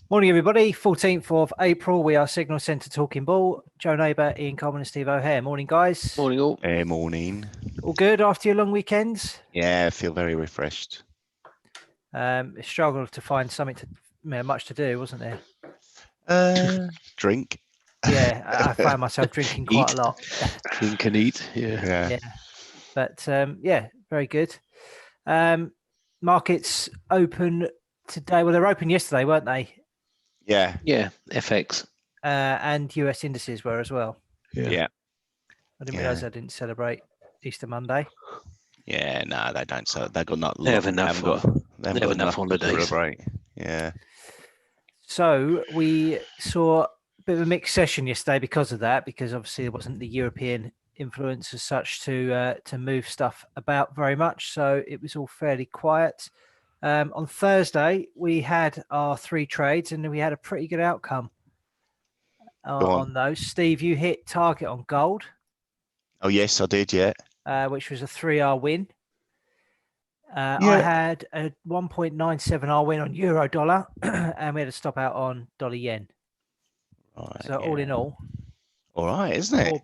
Morning, everybody. 14th of April. We are Signal Centre Talking Ball. Joe Neighbour, Ian Coleman and Steve O'Hare. Morning, guys. Morning, all. Morning. All good after your long weekends? Yeah, I feel very refreshed. Struggled to find something much to do, wasn't there? Drink. Yeah, I found myself drinking quite a lot. Drink and eat. Yeah. But very good. Markets open today. Well, they were open yesterday, weren't they? Yeah. Yeah. FX. And US indices were as well. Yeah. I didn't realise they didn't celebrate Easter Monday. Yeah, no, they don't. So they've got not. They have enough. They haven't got enough holidays. For a break. Yeah. So we saw a bit of a mixed session yesterday because of that, because obviously there wasn't the European influence as such to move stuff about very much. So it was all fairly quiet. On Thursday, we had our 3 trades and we had a pretty good outcome on those. Steve, you hit target on gold. Oh, yes, I did, yeah. Which was a 3R win. I had a 1.97R win on euro dollar and we had a stop out on dollar yen. Right, so all in all right, isn't it?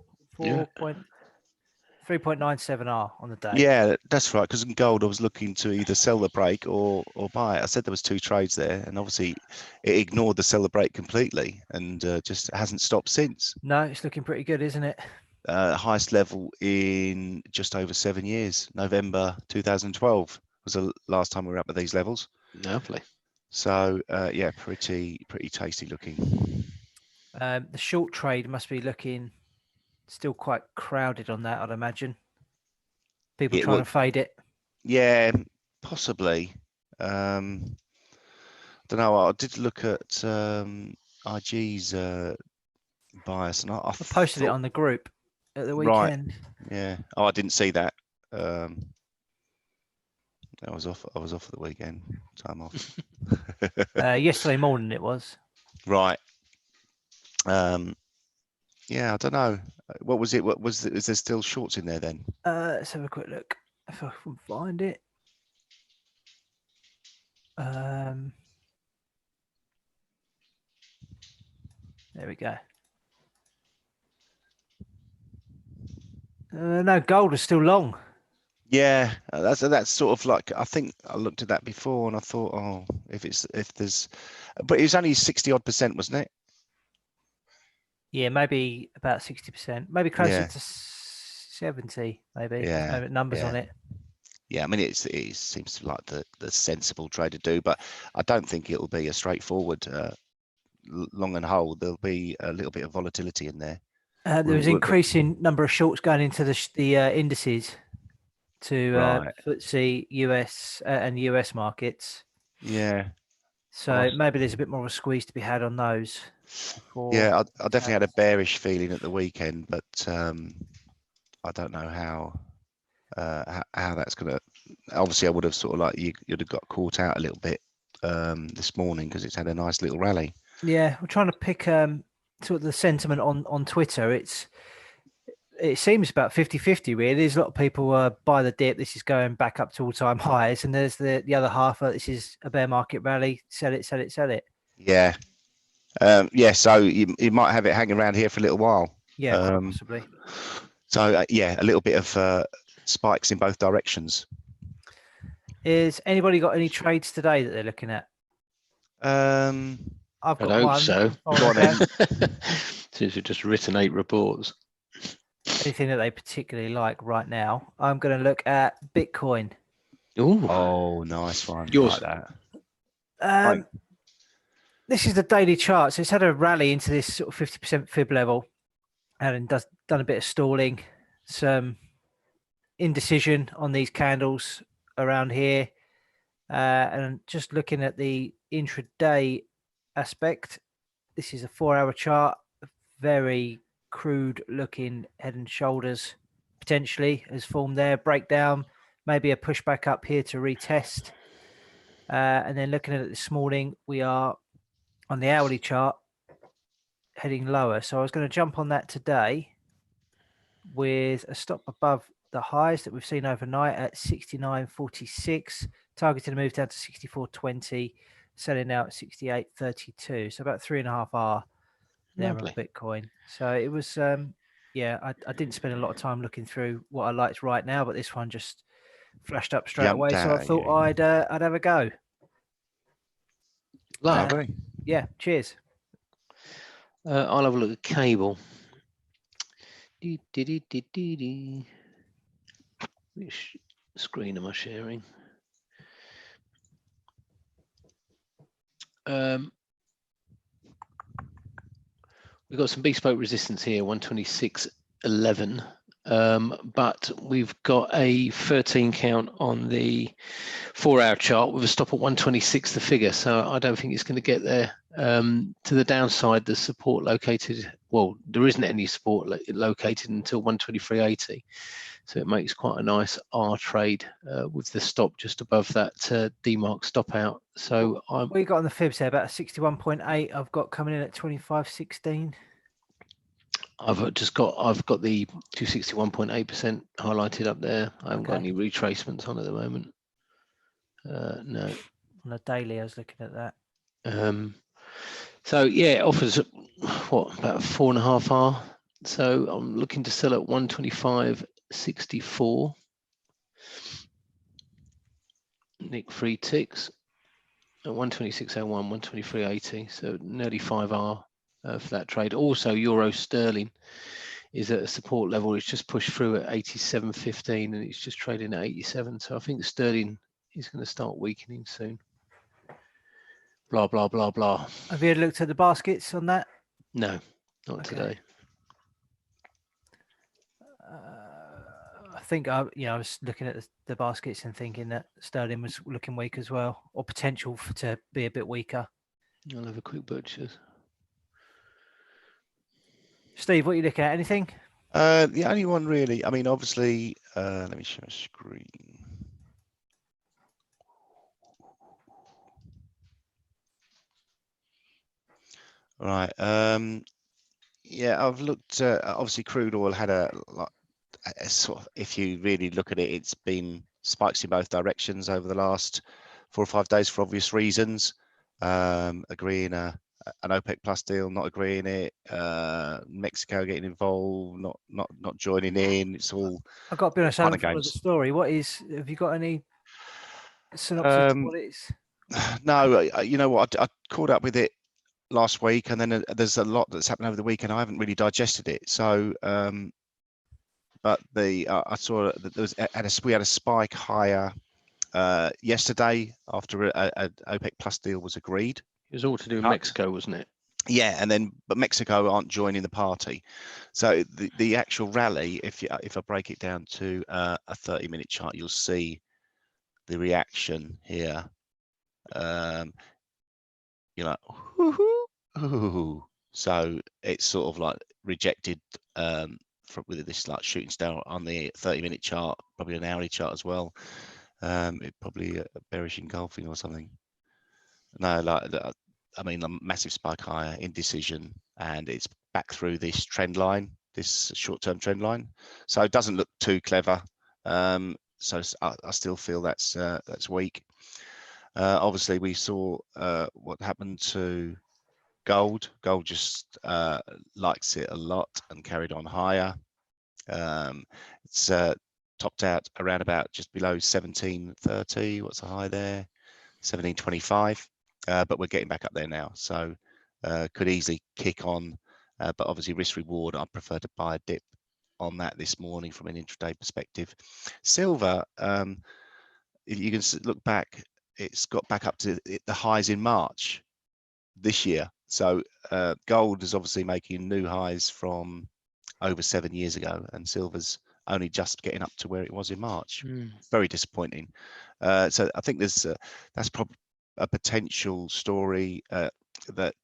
3.97R on the day. Yeah, that's right. Because in gold, I was looking to either sell the break or buy it. I said there was 2 trades there, and obviously it ignored the sell the break completely, and just hasn't stopped since. No, it's looking pretty good, isn't it? Highest level in just over 7 years. November 2012 was the last time we were up at these levels. Lovely. So pretty tasty looking. The short trade must be looking still quite crowded on that, I'd imagine. People trying to fade it. Yeah, possibly. Don't know. I did look at IG's bias, and I posted it on the group at the weekend. Right. Yeah. Oh, I didn't see that. I was off at the weekend. Time off. Yesterday morning it was. Right. Yeah, I don't know. What was it? Is there still shorts in there then? Let's have a quick look if I can find it. There we go. No, gold is still long. Yeah, that's sort of like, I think I looked at that before and I thought, oh, but it was only 60 odd %, wasn't it? Yeah, maybe about 60%, maybe closer to 70, maybe. Yeah, no numbers on it. Yeah, I mean, it seems like the sensible trade to do, but I don't think it will be a straightforward long and hold. There'll be a little bit of volatility in there. There was increasing number of shorts going into the indices to FTSE, US and US markets. Yeah. So maybe there's a bit more of a squeeze to be had on those. Yeah, I definitely had a bearish feeling at the weekend, but I don't know how that's going to. Obviously, I would have sort of like you'd have got caught out a little bit this morning because it's had a nice little rally. Yeah, we're trying to pick sort of the sentiment on Twitter. It seems about 50-50 really. There's a lot of people buy the dip. This is going back up to all-time highs, and there's the other half. This is a bear market rally. Sell it, sell it, sell it. Yeah. So you might have it hanging around here for a little while. Yeah, possibly. So a little bit of spikes in both directions. Is anybody got any trades today that they're looking at? I've got one. So. Since you've just written 8 reports. Anything that they particularly like right now? I'm going to look at Bitcoin. Ooh. Oh, nice one. Yours. Like that. This is the daily chart. So it's had a rally into this sort of 50% fib level and done a bit of stalling, some indecision on these candles around here. And just looking at the intraday aspect, this is a 4-hour chart, very crude looking head and shoulders potentially has formed there. Breakdown, maybe a pushback up here to retest. And then looking at it this morning, we are on the hourly chart heading lower. So I was going to jump on that today with a stop above the highs that we've seen overnight at 69.46, targeting a move down to 64.20, selling out at 68.32, so about 3.5 hour there on Lovely. Bitcoin. So it was, yeah, I didn't spend a lot of time looking through what I liked right now, but this one just flashed up straight Jumped away. So I out at thought you. I'd have a go. Lovely. Yeah, cheers. I'll have a look at cable. Dee. Which screen am I sharing? We've got some bespoke resistance here, 126.11, but we've got a 13 count on the 4-hour chart with a stop at 126 the figure, so I don't think it's going to get there. To the downside, the support located, well, there isn't any support located until 123.80, so it makes quite a nice R trade with the stop just above that DMARC stop out. So I'm. What you got on the fibs there? About 61.8. I've got coming in at 25.16. I've got the 261.8% highlighted up there. I haven't got any retracements on at the moment. No. On the daily, I was looking at that. So yeah, it offers what, about 4.5 hour. So I'm looking to sell at 125.64. Nick free ticks at 126.01, 123.80. So nearly 5 hour for that trade. Also, Euro Sterling is at a support level. It's just pushed through at 87.15 and it's just trading at 87. So I think the sterling is going to start weakening soon. Blah, blah, blah, blah. Have you looked at the baskets on that? No, not today. I think I was looking at the baskets and thinking that sterling was looking weak as well, or potential to be a bit weaker. I'll have a quick butchers. Steve, what are you looking at? Anything? The only one really, I mean, obviously, let me share my screen. Right. Yeah, I've looked. Obviously, crude oil had a sort of, if you really look at it, it's been spikes in both directions over the last 4 or 5 days for obvious reasons. Agreeing an OPEC plus deal, not agreeing it. Mexico getting involved, not joining in. It's all. I've got to be honest, I fun haven't and followed the games. story. Have you got any synopsis of what it is? No, you know what? I caught up with it last week, and then there's a lot that's happened over the weekend. I haven't really digested it. So, but I saw that we had a spike higher yesterday after a OPEC plus deal was agreed. It was all to do with Mexico, wasn't it? Yeah, but Mexico aren't joining the party. So the actual rally, if I break it down to a 30-minute chart, you'll see the reaction here. You're like, whoo-hoo. So it's sort of like rejected with this like shooting star on the 30-minute chart, probably an hourly chart as well. It probably a bearish engulfing or something. No, like I mean, a massive spike higher, indecision, and it's back through this trend line, this short-term trend line. So it doesn't look too clever. So I still feel that's weak. Obviously, we saw what happened to gold. Gold just likes it a lot and carried on higher. It's topped out around about just below 1730. What's the high there? 1725. But we're getting back up there now, so could easily kick on. But obviously, risk reward, I prefer to buy a dip on that this morning from an intraday perspective. Silver, if you can look back, it's got back up to the highs in March this year. So gold is obviously making new highs from over 7 years ago, and silver's only just getting up to where it was in March. Very disappointing. So I think that's probably a potential story that,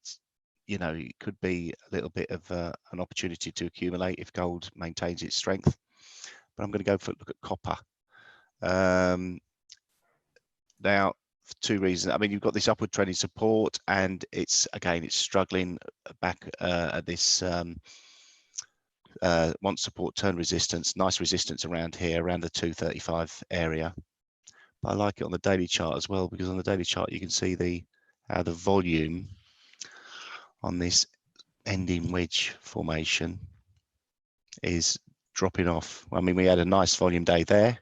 you know, it could be a little bit of an opportunity to accumulate if gold maintains its strength. But I'm going to go for a look at copper. Now, for 2 reasons. I mean, you've got this upward trending support, and it's struggling back at this want support, turn resistance, nice resistance around here, around the 235 area. But I like it on the daily chart as well, because on the daily chart you can see the how the volume on this ending wedge formation is dropping off. I mean, we had a nice volume day there,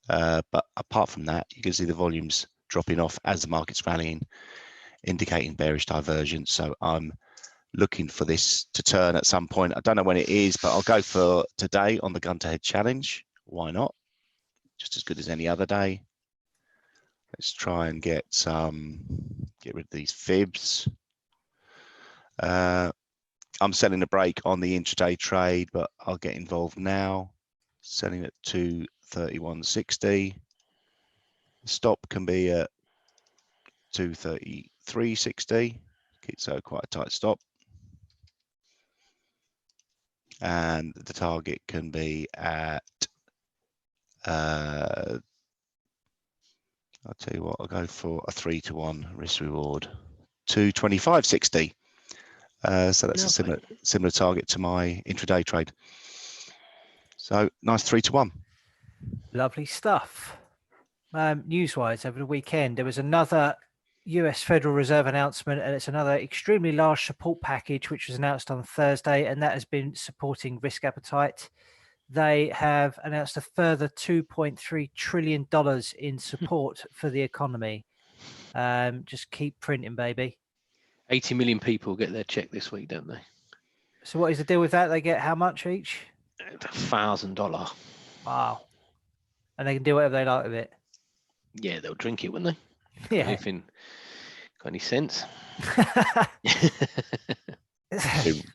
but apart from that, you can see the volumes dropping off as the market's rallying, indicating bearish divergence. So I'm looking for this to turn at some point. I don't know when it is, but I'll go for today on the gun to head challenge. Why not? Just as good as any other day. Let's try and get rid of these fibs. I'm selling a break on the intraday trade, but I'll get involved now. Selling at 231.60. Stop can be at 233.60. So quite a tight stop. And the target can be at, I'll tell you what, I'll go for a 3-to-1 risk reward, 225.60. So that's a similar target to my intraday trade. So nice 3-to-1. Lovely stuff. News-wise, over the weekend, there was another US Federal Reserve announcement, and it's another extremely large support package, which was announced on Thursday, and that has been supporting risk appetite. They have announced a further $2.3 trillion in support for the economy. Just keep printing, baby. 80 million people get their check this week, don't they? So what is the deal with that? They get how much each? $1,000. Wow. And they can do whatever they like with it. Yeah, they'll drink it, wouldn't they? Yeah. Got any sense?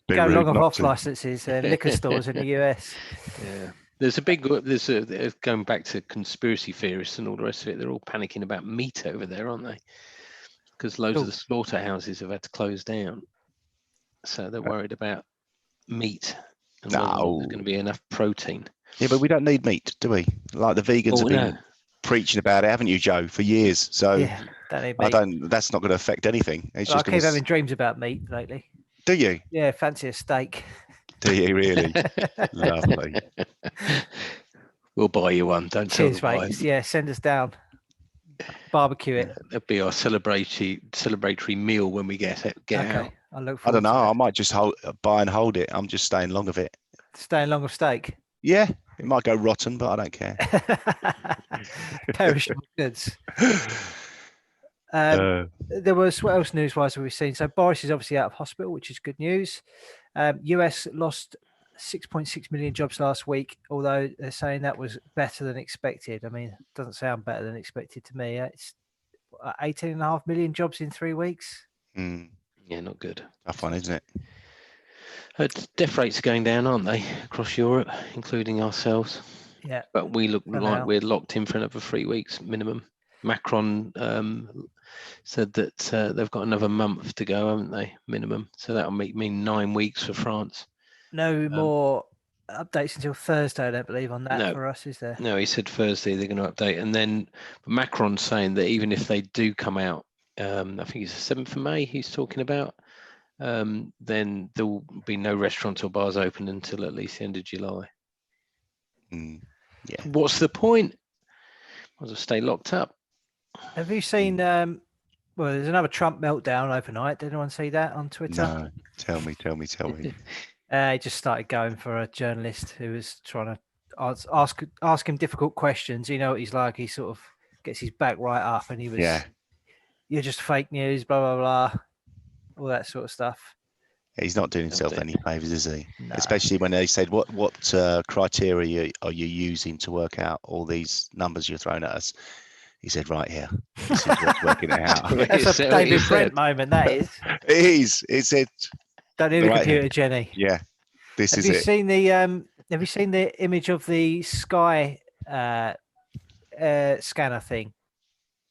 Go long of off licenses, liquor stores in the US. Yeah. There's going back to conspiracy theorists and all the rest of it. They're all panicking about meat over there, aren't they? Because loads of the slaughterhouses have had to close down. So they're worried about meat and whether there's going to be enough protein. Yeah, but we don't need meat, do we? Like the vegans have been preaching about it, haven't you, Joe, for years? So yeah, don't need meat. That's not going to affect anything. It's I keep having dreams about meat lately. Do you? Yeah, fancy a steak. Do you really? Lovely. We'll buy you one. Don't Cheers, tell mate. Yeah, send us down. Barbecue it. That'll be our celebratory meal when we get out. I look forward I don't know. to I might just buy and hold it. I'm just staying long of it. Staying long of steak. Yeah, it might go rotten, but I don't care. Perishable goods. There was, what else news-wise have we seen? So Boris is obviously out of hospital, which is good news. US lost 6.6 million jobs last week, although they're saying that was better than expected. I mean, it doesn't sound better than expected to me. It's 18.5 million jobs in 3 weeks. Yeah, not good. Tough one, isn't it? Death rates are going down, aren't they, across Europe, including ourselves? Yeah. But we look like we're locked in for another 3 weeks minimum. Macron said that they've got another month to go, haven't they, minimum? So that'll mean 9 weeks for France. No more updates until Thursday, I don't believe, on that for us, is there? No, he said Thursday they're going to update. And then Macron's saying that even if they do come out, I think it's the 7th of May he's talking about, then there will be no restaurants or bars open until at least the end of July. Yeah. What's the point? Might as well stay locked up. Have you seen, well, there's another Trump meltdown overnight. Did anyone see that on Twitter? No, tell me. He just started going for a journalist who was trying to ask him difficult questions. You know what he's like. He sort of gets his back right up, and he was, you're just fake news, blah, blah, blah, all that sort of stuff. He's not doing himself any favours, is he? No. Especially when they said, what criteria are you using to work out all these numbers you're throwing at us? He said, right here. This is what's working it out. That's a David Brent moment, that is. It is. It's it. Don't need a computer, Jenny. Yeah, this is it. Have you seen the image of the Sky scanner thing?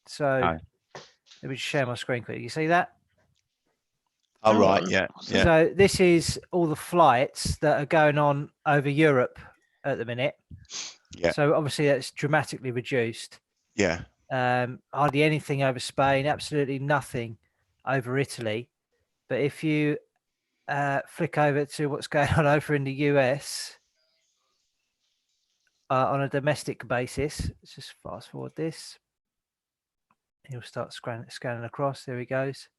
So let me just share my screen quickly. You see that? Oh, right. Yeah. So this is all the flights that are going on over Europe at the minute. Yeah. So obviously that's dramatically reduced. Yeah. Hardly anything over Spain, absolutely nothing over Italy. But if you flick over to what's going on over in the US on a domestic basis, let's just fast forward this. He'll start scanning across. There he goes.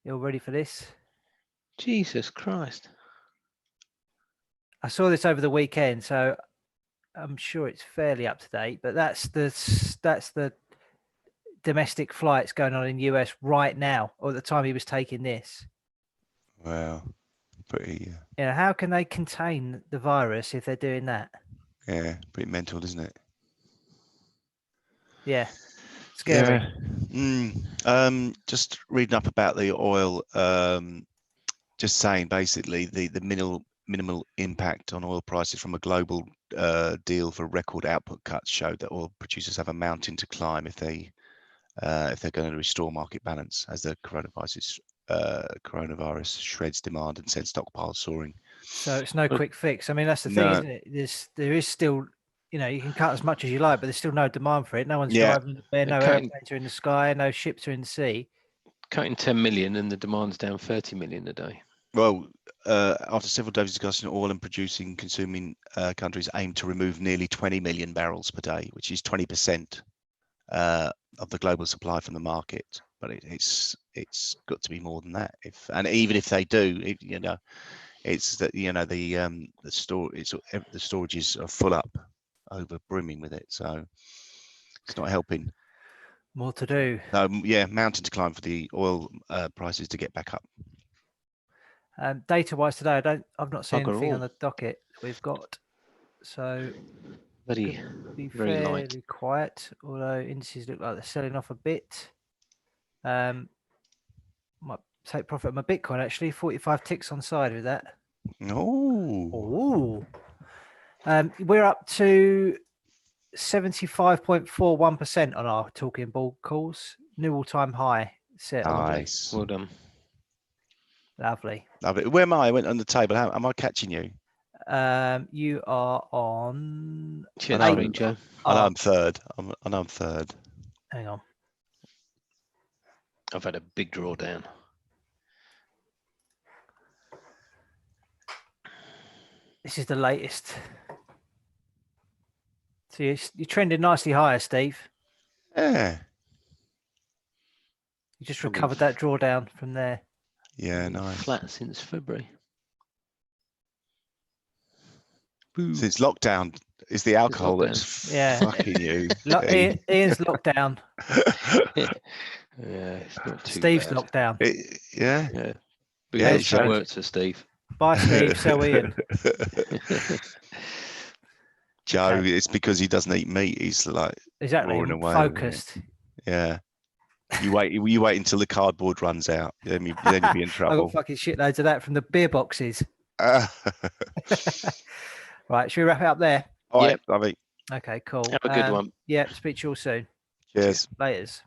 You all ready for this? Jesus Christ. I saw this over the weekend, so I'm sure it's fairly up to date. But that's the domestic flights going on in the US right now, or at the time he was taking this. Wow. Pretty, How can they contain the virus if they're doing that? yeah, pretty mental, isn't it? Yeah, scary. Yeah. Just reading up about the oil. Just saying, basically, the minimal impact on oil prices from a global deal for record output cuts showed that oil producers have a mountain to climb if they're going to restore market balance as the coronavirus shreds demand and sends stockpiles soaring. So it's no quick fix. I mean, that's the thing, No. isn't it? There is still, you can cut as much as you like, but there's still no demand for it. No one's Yeah. driving there, no airplanes are in the sky, no ships are in the sea. Cutting 10 million and the demand's down 30 million a day. Well, after several days of discussing, oil and producing consuming countries aim to remove nearly 20 million barrels per day, which is 20% of the global supply from the market. But it's got to be more than that. And even if they do, it's that the storages are full up, over brimming with it. So it's not helping. More to do. Yeah, mountain to climb for the oil prices to get back up. Data-wise today, I've not seen Bugger anything all. on the docket we've got, so Very, could be very fairly light. quiet. Although indices look like they're selling off a bit. Might take profit on my Bitcoin actually. 45 ticks on side with that. Oh. We're up to 75.41% on our talking ball calls. New all-time high set. Nice. Well done. Lovely. Where am I? I went on the table. How am I catching you? You are on. Shit, I know, sorry, Joe. I know I'm third. I know I'm third. Hang on. I've had a big drawdown. This is the latest. So you're trending nicely higher, Steve. Yeah. You just Probably recovered that drawdown from there. Yeah, Been nice. Flat since February. Boo. Since lockdown, is the alcohol that's Yeah. fucking you. Ian's locked down. Yeah, it's not too Steve's bad. locked down. Yeah. Yeah. Yeah, Because trade. it works for Steve. Bye, Steve. So Ian. Joe, Okay. it's because he doesn't eat meat. He's like Exactly. roaring away. Focused. Yeah. You wait until the cardboard runs out. Then you'll be in I trouble. got fucking shitloads of that from the beer boxes. Right, should we wrap it up there? All right, Yep. lovely. Okay, cool. Have a good one. Yeah, speak to you all soon. Cheers. Laters.